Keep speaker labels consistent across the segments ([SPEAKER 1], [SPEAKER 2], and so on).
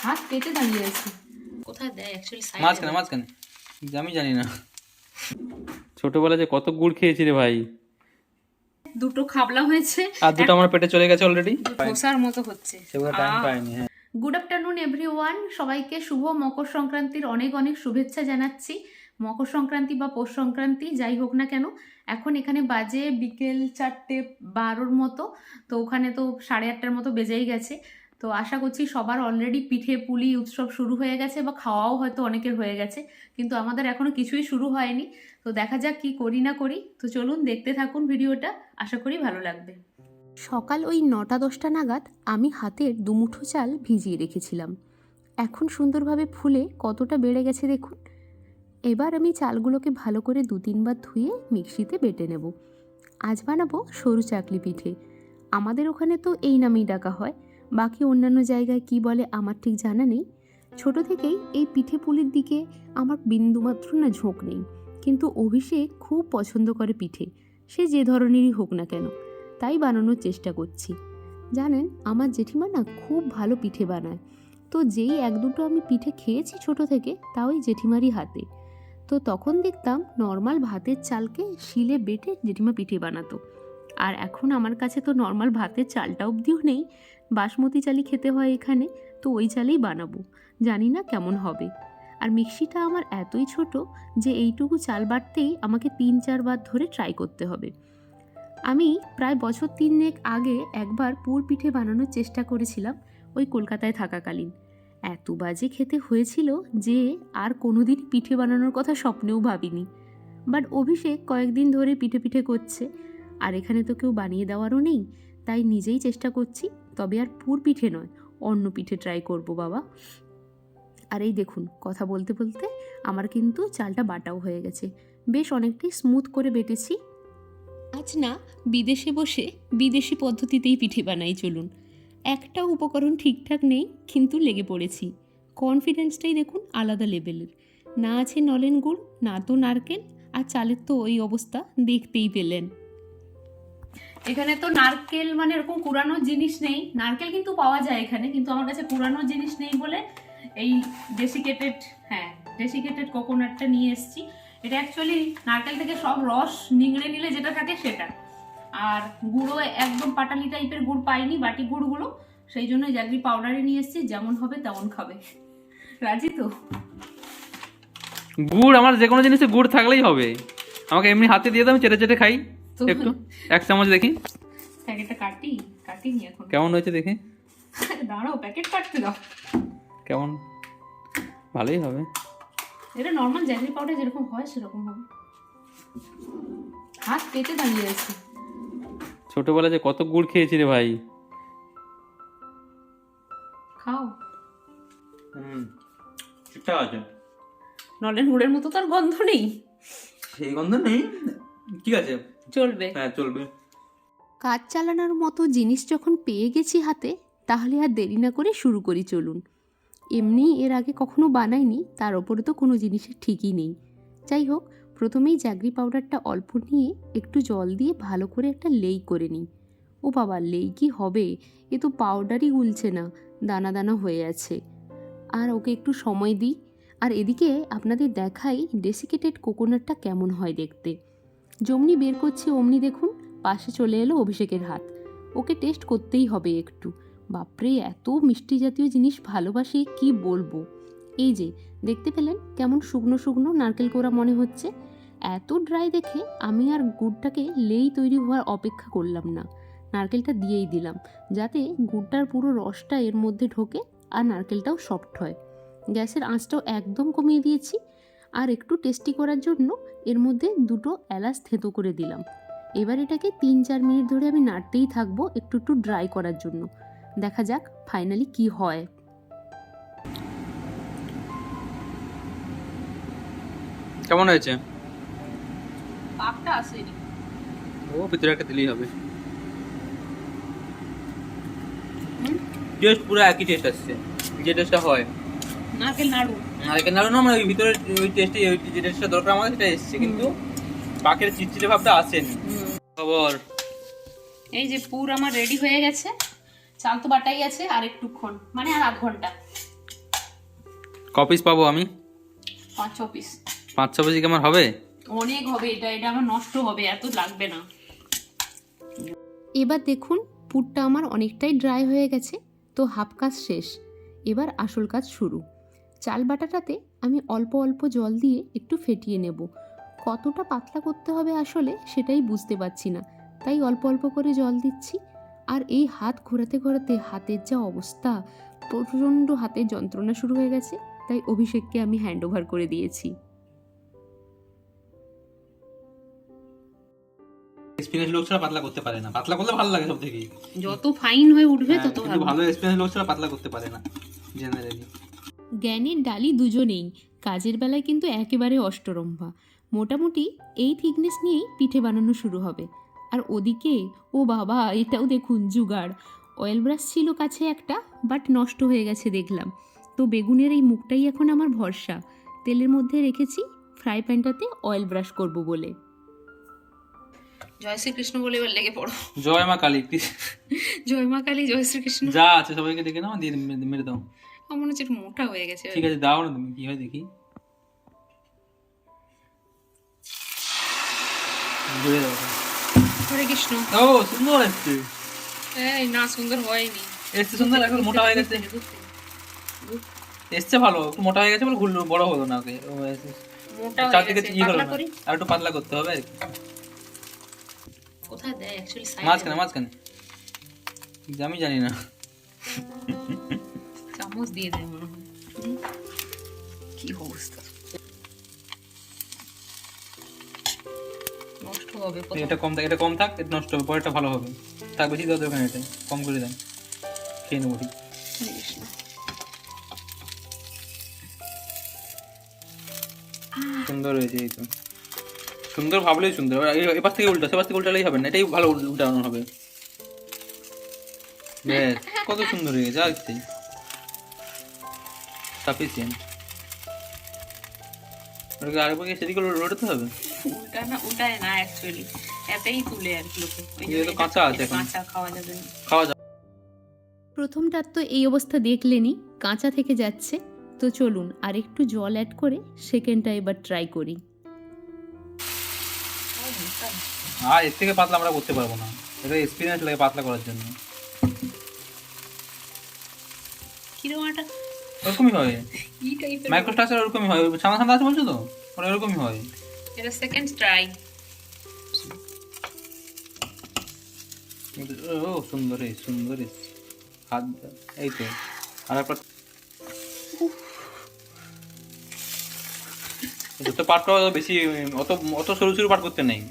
[SPEAKER 1] হাত পেতে দাঁড়িয়ে আছি। কোথায় দেয় অ্যাকচুয়ালি সাইড
[SPEAKER 2] মাঝখানে মাঝখানে আমি জানি না। ছোটবেলায় যে কত গুড় খেয়েছি রে ভাই।
[SPEAKER 1] দুটো খাবলা হয়েছে
[SPEAKER 2] আর দুটো আমার পেটে চলে গেছে অলরেডি।
[SPEAKER 1] ধোসার মতো হচ্ছে।
[SPEAKER 2] সেগুলো টাইম পাইনি। হ্যাঁ,
[SPEAKER 1] গুড আফটারনুন এভরিওয়ান, সবাইকে শুভ মকর সংক্রান্তির অনেক অনেক শুভেচ্ছা জানাচ্ছি। মকর সংক্রান্তি বা পৌষ সংক্রান্তি যাই হোক না কেন, এখন এখানে বাজে বিকেল 4:12 মতো। তো ওখানে তো 8:30 মতো বেজেই গেছে। তো আশা করছি সবার অলরেডি পিঠে পুলি উৎসব শুরু হয়ে গেছে বা খাওয়াও হয়তো অনেকের হয়ে গেছে, কিন্তু আমাদের এখনো কিছুই শুরু হয়নি। তো দেখা যাক কি করি না করি। তো চলুন দেখতে থাকুন ভিডিওটা, আশা করি ভালো লাগবে। সকাল ওই 9টা-10টা নাগাদ আমি হাতের দুমুঠো চাল ভিজিয়ে রেখেছিলাম। এখন সুন্দরভাবে ফুলে কতটা বেড়ে গেছে দেখুন। এবার আমি চালগুলোকে ভালো করে 2-3 বার ধুয়ে মিক্সিতে বেটে নেব। আজ বানাবো সরু চাকলি পিঠে। আমাদের ওখানে তো এই নামেই ডাকা হয়, বাকি অন্যান্য জায়গায় কি বলে আমার ঠিক জানা নেই। ছোট থেকেই এই পিঠে পুলির দিকে আমার বিন্দুমাত্র না ঝোঁক নেই, কিন্তু অভিষেক খুব পছন্দ করে পিঠে, সে যে ধরনেরই হোক না কেন, তাই বানানোর চেষ্টা করছি। জানেন, আমার জেঠিমা না খুব ভালো পিঠে বানায়। তো যেই 1-2টো আমি পিঠে খেয়েছি ছোট থেকে, তাও ওই জেঠিমারই হাতে। তো তখন দেখতাম নর্মাল ভাতের চালকে শিলে বেটে জেঠিমা পিঠে বানাতো। আর এখন আমার কাছে তো নর্মাল ভাতের চালটা অবধিও নেই, বাসমতি চালই খেতে হয় এখানে। তো ওই চালেই বানাবো, জানি না কেমন হবে। আর মিক্সিটা আমার এতই ছোট যে এইটুকু চাল বাটতেই আমাকে 3-4 বার ধরে ট্রাই করতে হবে। আমি প্রায় বছর 3 আগে একবার পুর পিঠে বানানোর চেষ্টা করেছিলাম, ওই কলকাতায় থাকাকালীন। এত বাজে খেতে হয়েছিল যে আর কোনোদিন পিঠে বানানোর কথা স্বপ্নেও ভাবিনি। বাট অভিষেক কয়েকদিন ধরে পিঠে পিঠে করছে, আর এখানে তো কেউ বানিয়ে দেওয়ারও নেই, তাই নিজেই চেষ্টা করছি। তবে আর পুর পিঠে নয়, অন্য পিঠে ট্রাই করব বাবা। আর এই দেখুন, কথা বলতে বলতে আমার কিন্তু চালটা বাটাও হয়ে গেছে, বেশ অনেকটাই স্মুথ করে বেটেছি। আজ না বিদেশে বসে বিদেশি পদ্ধতিতেই পিঠে বানাই চলুন। একটা উপকরণ ঠিকঠাক নেই, কিন্তু লেগে পড়েছি। কনফিডেন্সটাই দেখুন আলাদা লেভেলের। না আছে নলেন গুড়, না তো নারকেল, আর চালের তো ওই অবস্থা দেখতেই পেলেন। এখানে তো নারকেল মানে এরকম কুড়ানো জিনিস নেই, নারকেল কিন্তু পাওয়া যায় এখানে, কিন্তু আমার কাছে কুড়ানো জিনিস নেই বলে এই ডেসিকেটেড কোকোনাটটা নিয়ে এসেছি। এটা অ্যাকচুয়ালি নারকেল থেকে সব রস নিংড়ে নিলে যেটা থাকে সেটা। আর গুঁড়ো একদম পাটালি টাইপের গুড় পাইনি, বাটি গুড়গুলো, সেই জন্য জাগরি পাউডারে নিয়ে এসেছি। যেমন হবে তেমন খাবে। রাজি তো?
[SPEAKER 2] গুড় আমার যে কোনো জিনিসে গুড় থাকলেই হবে। আমাকে এমনি হাতে দিয়ে দাও, আমি চেটে চেটে খাই। একটু 1 চামচ দেখি
[SPEAKER 1] প্যাকেটটা কাটিনি এখন।
[SPEAKER 2] কেমন হয়েছে দেখি।
[SPEAKER 1] দাঁড়াও, প্যাকেট কাটতে দাও।
[SPEAKER 2] কেমন? ভালোই হবে।
[SPEAKER 1] এটা নর্মাল জাগরি পাউডার যেরকম হয় সেরকম হবে। হাত পেতে দাঁড়িয়ে আছি।
[SPEAKER 2] ছোটবেলায় যে কত গুড় খেয়েছি রে ভাই।
[SPEAKER 1] খাও।
[SPEAKER 2] ঠিকঠাক আছে।
[SPEAKER 1] নলেন গুড়ের মতো তো আর গন্ধ নেই।
[SPEAKER 2] সেই গন্ধ নেই, ঠিক আছে,
[SPEAKER 1] চলবে।
[SPEAKER 2] হ্যাঁ চলবে।
[SPEAKER 1] কাজ চালানোর মতো জিনিস যখন পেয়ে গেছি হাতে, তাহলে আর দেরি না করে শুরু করি চলুন। এমনি এর আগে কখনো বানাইনি, তার ওপরে তো কোনো জিনিসের ঠিকই নেই। যাই হোক, প্রথমেই জাগরি পাউডারটা অল্প নিয়ে একটু জল দিয়ে ভালো করে একটা লেই করে নিই। ও বাবা, লেই কি হবে, এ তো পাউডারই গুলছে না, দানা দানা হয়ে আছে। আর ওকে একটু সময় দিই। আর এদিকে আপনাদের দেখাই ডেসিকেটেড কোকোনাটটা কেমন হয় দেখতে। যেমনি বের করছি অমনি দেখুন পাশে চলে এলো অভিষেকের হাত। ওকে টেস্ট করতেই হবে একটু। বাপরে, এত মিষ্টি জাতীয় জিনিস ভালোবাসি কি বলবো। এই যে দেখতে পেলেন কেমন শুকনো শুকনো নারকেল কোড়া মনে হচ্ছে। এত ড্রাই দেখে আমি আর গুড়টাকে লেই তৈরি হওয়ার অপেক্ষা করলাম না, নারকেলটা দিয়েই দিলাম, যাতে গুড়টার পুরো রসটা এর মধ্যে ঢোকে আর নারকেলটাও সফট হয়। গ্যাসের আঁচটাও একদম কমিয়ে দিয়েছি। আর একটু টেস্টি করার জন্য এর মধ্যে 2টো এলাচ থেঁতো করে দিলাম। এবার এটাকে 3-4 মিনিট ধরে আমি নাড়তেই থাকবো, একটু একটু ড্রাই করার জন্য। দেখা যাক ফাইনালি কি হয়।
[SPEAKER 2] কেমন হয়েছে?
[SPEAKER 1] পাকটা আসেনি।
[SPEAKER 2] ও ভিতরে একটা দিলেই হবে। টেস্ট পুরো একই টেস্ট আসছে, যে টেস্টটা হয়।
[SPEAKER 1] নারকেল নাড়ু
[SPEAKER 2] না, মানে ওই ভিতরে ওই টেস্টে ওই যে টেস্টটা দরকার আমাদের সেটা এসছে, কিন্তু পাকের চিটচিটে ভাবটা আসেনি। খবর
[SPEAKER 1] এই যে পুর আমার রেডি হয়ে গেছে। চাল তো বাটাই আছে, আর একটুক্ষণ মানে আর আধ ঘন্টা।
[SPEAKER 2] কপিস পাবো আমি?
[SPEAKER 1] 5-6 পিস।
[SPEAKER 2] 5-6 পিস কি আমার হবে?
[SPEAKER 1] অনেক হবে, এটা এটা আমার নষ্ট হবে, এত লাগবে না। এবার দেখুন পুরটা আমার অনেকটাই ড্রাই হয়ে গেছে, তো হাফ কাজ শেষ। এবার আসল কাজ শুরু। চাল বাটাটাতে আমি অল্প অল্প জল দিয়ে একটু ফেটিয়ে নেব। কতটা পাতলা করতে হবে আসলে সেটাই বুঝতে পারছি না, তাই অল্প অল্প করে জল দিচ্ছি। আর এই হাত ঘোরাতে ঘোরাতে হাতের যা অবস্থা, প্রচণ্ড হাতের যন্ত্রণা শুরু হয়ে গেছে, তাই অভিষেককে আমি হ্যান্ড ওভার করে দিয়েছি।
[SPEAKER 2] এক্সপিরিয়েন্স লোক ছাড়া পাতলা করতে পারে না, পাতলা করলে ভালো লাগে সব থেকে।
[SPEAKER 1] যত ফাইন হয়ে উঠবে তত
[SPEAKER 2] কিন্তু
[SPEAKER 1] ভালো।
[SPEAKER 2] ভালো এক্সপিরিয়েন্স লোক ছাড়া পাতলা করতে পারে না জেনারেলি।
[SPEAKER 1] জ্ঞানের ডালি দুজনেই, কাজের বেলায় কিন্তু একেবারে অষ্টরম্ভা। মোটামুটি এই থিকনেস নিয়েই পিঠে বানানো শুরু হবে। আর ওদিকে ও বাবা, এটাও দেখুন জুগাড়। অয়েল ব্রাশ ছিল কাছে একটা, বাট নষ্ট হয়ে গেছে দেখলাম। তো বেগুনের এই মুখটাই এখন আমার ভরসা। তেলের মধ্যে রেখেছি ফ্রাই প্যানটাতে অয়েল ব্রাশ করব বলে। জয় শ্রীকৃষ্ণ বলে এবার লেগে পড়ো।
[SPEAKER 2] জয় মা কালী।
[SPEAKER 1] জয় মা কালী, জয় শ্রীকৃষ্ণ।
[SPEAKER 2] যা আছে সবাইকে ডেকে নাও, দিয়ে মেরে দাও।
[SPEAKER 1] আমার মনে হচ্ছে একটু মোটা হয়ে গেছে।
[SPEAKER 2] ঠিক আছে, দাও না তুমি, কি হয় দেখি। ঘুরে দাও।
[SPEAKER 1] হরে কৃষ্ণ।
[SPEAKER 2] ও সুন্দর এসছে।
[SPEAKER 1] এই না, সুন্দর হয়নি।
[SPEAKER 2] এসছে সুন্দর, এখন মোটা হয়ে গেছে। এসছে ভালো, একটু মোটা হয়ে গেছে বলে ঘুরলো, বড় হলো না। ওকে
[SPEAKER 1] মোটা হয়ে
[SPEAKER 2] চারদিকে
[SPEAKER 1] গেছে,
[SPEAKER 2] ইয়ে হলো
[SPEAKER 1] পাতলা
[SPEAKER 2] না,
[SPEAKER 1] করি।
[SPEAKER 2] আর একটু পাতলা করতে হবে।
[SPEAKER 1] কোথায় দেয় অ্যাকচুয়ালি?
[SPEAKER 2] মাঝখানে মাঝখানে, আমি জানি না।
[SPEAKER 1] চামচ দিয়ে দেয় মনে হয়। কি অবস্থা, নষ্ট হবে।
[SPEAKER 2] এটা কম থাক, এটা কম থাক, এটা নষ্ট হবে, পরেরটা ভালো হবে। থাক, বেশি দেওয়া দরকার নেই, এটা কম করে দেন, খেয়ে নেবো। ঠিক সুন্দর হয়েছে, এই তো সুন্দর ভাবলেই সুন্দর। এবার থেকে উল্টা, সেবার থেকে উল্টালেই হবে না, এটাই ভালো উল্টানো হবে। ব্যাস, কত সুন্দর হয়ে গেছে, আসছে সাফিসিয়েন্ট। ওটাকে আরেকবার সেদিকে রোটাতে হবে।
[SPEAKER 1] উল্টা না, উল্টায় না অ্যাকচুয়ালি, এতেই তুলে আর কি লোকে।
[SPEAKER 2] এটা তো কাঁচা আছে, এখন
[SPEAKER 1] কাঁচা খাওয়া যাবে না।
[SPEAKER 2] খাওয়া যাবে।
[SPEAKER 1] প্রথমটার তো এই অবস্থা দেখলেনি, কাঁচা থেকে যাচ্ছে। তো চলুন আর একটু জল অ্যাড করে সেকেন্ডটা এবার ট্রাই করি।
[SPEAKER 2] আর এর থেকে পাতলা আমরা করতে পারবো না, এটা এক্সপিরিয়েন্স লাগে পাতলা করার জন্য।
[SPEAKER 1] কিরকম একটা
[SPEAKER 2] ওরকমই হয়,
[SPEAKER 1] ই টাইপের।
[SPEAKER 2] মাইক্রোস্ট্রাকচার ওরকমই হয়, সাদা সাদা আছে বলছো তো, ওরা এরকমই হয়।
[SPEAKER 1] এটা সেকেন্ড ট্রাই।
[SPEAKER 2] ও সুন্দর, সুন্দর হাত, এই তো আর একবার। দুটো পার্ট বেশি, অত অত সরু সরু পার্ট করতে নেই।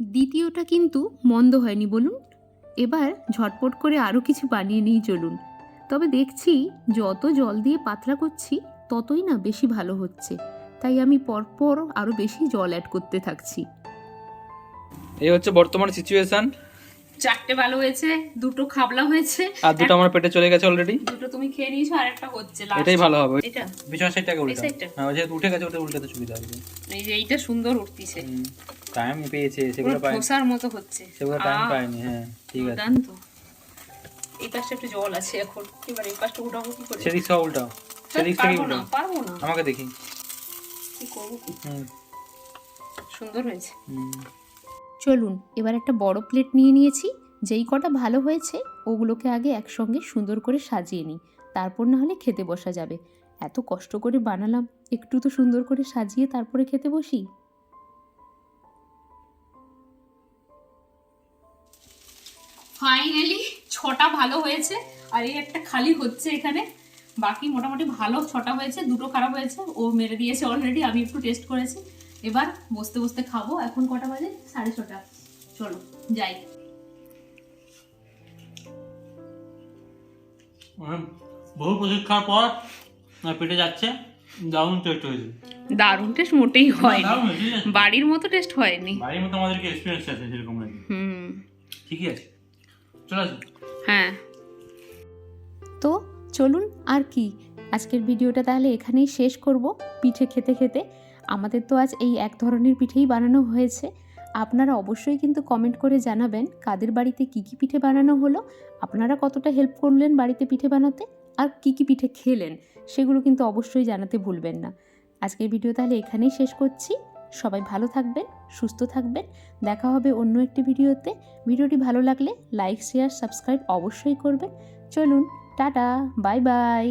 [SPEAKER 1] দ্বিতীয়টা কিন্তু মন্দ হয়নি বলুন। এবার ঝটপট করে আরও কিছু বানিয়ে নিই চলুন। তবে দেখছি যত জল দিয়ে পাতলা করছি ততই না বেশি ভালো হচ্ছে, তাই আমি পরপর আরও বেশি জল অ্যাড করতে থাকছি।
[SPEAKER 2] এই হচ্ছে বর্তমান সিচুয়েশন।
[SPEAKER 1] চারটে ভালো হয়েছে, দুটো খাবলা হয়েছে,
[SPEAKER 2] আর দুটো আমার পেটে চলে গেছে অলরেডি।
[SPEAKER 1] দুটো তুমি খেয়ে নিয়েছো, আর একটা হচ্ছে।
[SPEAKER 2] এটাই ভালো হবে।
[SPEAKER 1] এটা
[SPEAKER 2] পিছনের সাইডটাকে উল্টা,
[SPEAKER 1] সাইডটা?
[SPEAKER 2] হ্যাঁ যেহেতু উঠে গেছে, ওটা উল্টাতে সুবিধা হবে।
[SPEAKER 1] এই যে এইটা সুন্দর উঠতিছে,
[SPEAKER 2] টাইম পেয়েছে, সেগুলো
[SPEAKER 1] পুরো
[SPEAKER 2] পাই,
[SPEAKER 1] খোসার মতো হচ্ছে।
[SPEAKER 2] সেগুলো টাইম পাইনি। হ্যাঁ ঠিক আছে,
[SPEAKER 1] জান তো এই পাশটা একটু জল আছে এখন, এবার এই পাশটা উঠাবো কি করে?
[SPEAKER 2] সেদিক সব উল্টাও, সেদিক থেকে
[SPEAKER 1] পারবো না,
[SPEAKER 2] উল্টাও,
[SPEAKER 1] পারবো না।
[SPEAKER 2] আমাকে দেখি।
[SPEAKER 1] কি করবো?
[SPEAKER 2] হুম
[SPEAKER 1] সুন্দর হয়েছে।
[SPEAKER 2] হুম।
[SPEAKER 1] চলুন এবার একটা বড় প্লেট নিয়ে নিয়েছি, যেই কটা ভালো হয়েছে ওগুলোকে আগে একসঙ্গে সুন্দর করে সাজিয়ে নিই, তারপর না হলে খেতে বসা যাবে। এত কষ্ট করে বানালাম, একটু তো সুন্দর করে সাজিয়ে তারপরে খেতে বসি। ফাইনালি 6টা ভালো হয়েছে, আর এই একটা খালি হচ্ছে এখানে। বাকি মোটামুটি ভালো 6টা হয়েছে, দুটো খারাপ হয়েছে, ও মেরে দিয়েছে অলরেডি, আমি একটু টেস্ট করেছি। এবার বসতে বসতে খাবো। এখন কটা বাজে? 6:30। চলো যাই।
[SPEAKER 2] বহু প্রতীক্ষার পর পেটে যাচ্ছে, দারুণ টেস্ট হয়েছে।
[SPEAKER 1] দারুণ টেস্ট মোটেই হয়নি,
[SPEAKER 2] দারুণ হয়েছে,
[SPEAKER 1] বাড়ির মতো টেস্ট হয়নি।
[SPEAKER 2] বাড়ির মতো আমাদেরকে এক্সপিরিয়েন্স আছে সেরকম নাকি। ঠিকই আছে, চলে আসুন।
[SPEAKER 1] হ্যাঁ, তো চলুন আর কি, আজকের ভিডিওটা তাহলে এখানেই শেষ করব। পিঠে খেতে খেতে আমাদের তো আজ এই এক ধরনের পিঠেই বানানো হয়েছে। আপনারা অবশ্যই কিন্তু কমেন্ট করে জানাবেন কাদের বাড়িতে কী কী পিঠে বানানো হলো, আপনারা কতটা হেল্প করলেন বাড়িতে পিঠে বানাতে। আর কি কি পিঠে খেলেন সেগুলো কিন্তু অবশ্যই জানাতে ভুলবেন না। আজকের ভিডিও তাহলে এখানেই শেষ করছি। সবাই ভালো থাকবেন, সুস্থ থাকবেন। দেখা হবে অন্য একটি ভিডিওতে। ভিডিওটি ভালো লাগলে লাইক, শেয়ার, সাবস্ক্রাইব অবশ্যই করবেন। চলুন, টাটা, বাই বাই।